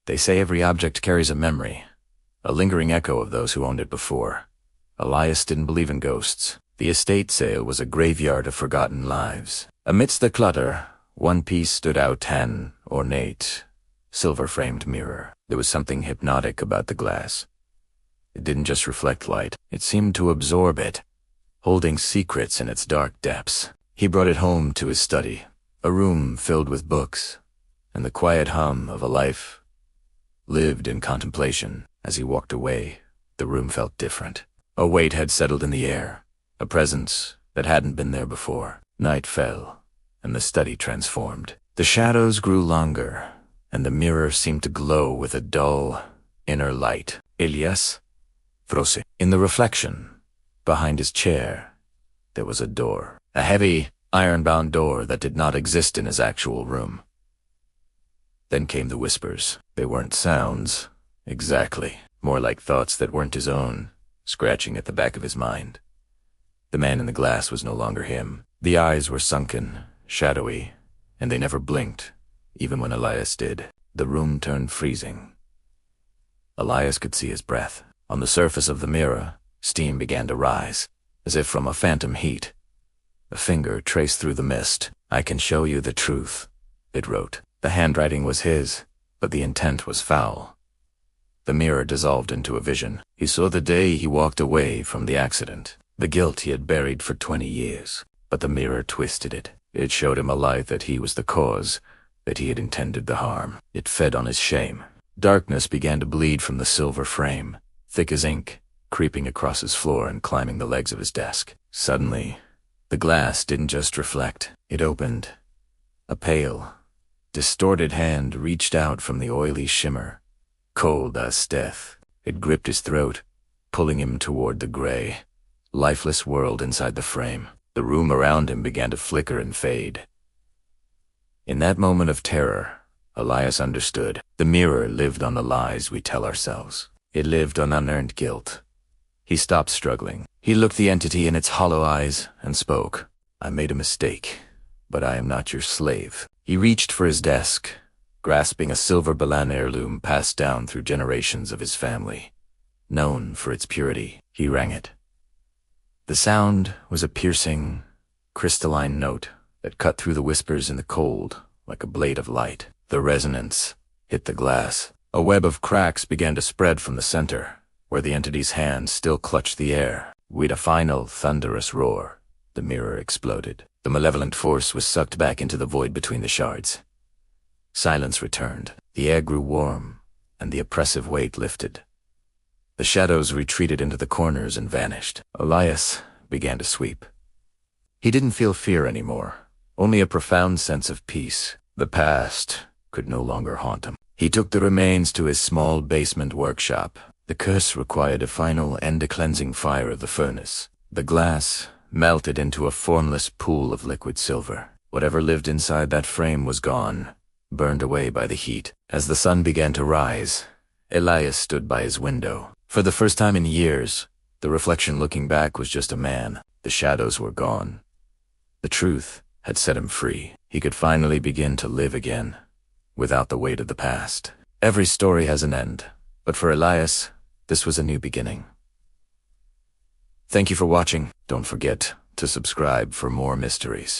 They say every object carries a memory, a lingering echo of those who owned it before. Elias didn't believe in ghosts. The estate sale was a graveyard of forgotten lives. Amidst the clutter, one piece stood out, an ornate, silver-framed mirror. There was something hypnotic about the glass. It didn't just reflect light, it seemed to absorb it, holding secrets in its dark depths. He brought it home to his study, a room filled with books, and the quiet hum of a life lived in contemplation. As he walked away, the room felt different. A weight had settled in the air, a presence that hadn't been there before. Night fell, and the study transformed. The shadows grew longer, and the mirror seemed to glow with a dull, inner light. Elias Frosse. In the reflection, behind his chair, there was a door. A heavy, iron-bound door that did not exist in his actual room. Then came the whispers. They weren't sounds, exactly. More like thoughts that weren't his own, scratching at the back of his mind. The man in the glass was no longer him. The eyes were sunken, shadowy, and they never blinked, even when Elias did. The room turned freezing. Elias could see his breath. On the surface of the mirror, steam began to rise, as if from a phantom heat. A finger traced through the mist. "I can show you the truth," it wrote. The handwriting was his, but the intent was foul. The mirror dissolved into a vision. He saw the day he walked away from the accident, the guilt he had buried for 20 years. But the mirror twisted it. It showed him a life that he was the cause, that he had intended the harm. It fed on his shame. Darkness began to bleed from the silver frame, thick as ink, creeping across his floor and climbing the legs of his desk. Suddenly, the glass didn't just reflect. It opened. A pale, distorted hand reached out from the oily shimmer, cold as death. It gripped his throat, pulling him toward the gray, lifeless world inside the frame. The room around him began to flicker and fade. In that moment of terror, Elias understood. The mirror lived on the lies we tell ourselves. It lived on unearned guilt. He stopped struggling. He looked the entity in its hollow eyes and spoke. "I made a mistake, but I am not your slave." He reached for his desk, grasping a silver Balan heirloom passed down through generations of his family. Known for its purity, he rang it. The sound was a piercing, crystalline note that cut through the whispers in the cold like a blade of light. The resonance hit the glass. A web of cracks began to spread from the center, where the entity's hand still clutched the air. With a final, thunderous roar, the mirror exploded. The malevolent force was sucked back into the void between the shards. Silence returned. The air grew warm, and the oppressive weight lifted. The shadows retreated into the corners and vanished. Elias began to sweep. He didn't feel fear anymore, only a profound sense of peace. The past could no longer haunt him. He took the remains to his small basement workshop. The curse required a final and a cleansing fire of the furnace. The glass melted into a formless pool of liquid silver. Whatever lived inside that frame was gone, burned away by the heat. As the sun began to rise, Elias stood by his window. For the first time in years, the reflection looking back was just a man. The shadows were gone. The truth had set him free. He could finally begin to live again, without the weight of the past. Every story has an end, but for Elias, this was a new beginning. Thank you for watching. Don't forget to subscribe for more mysteries.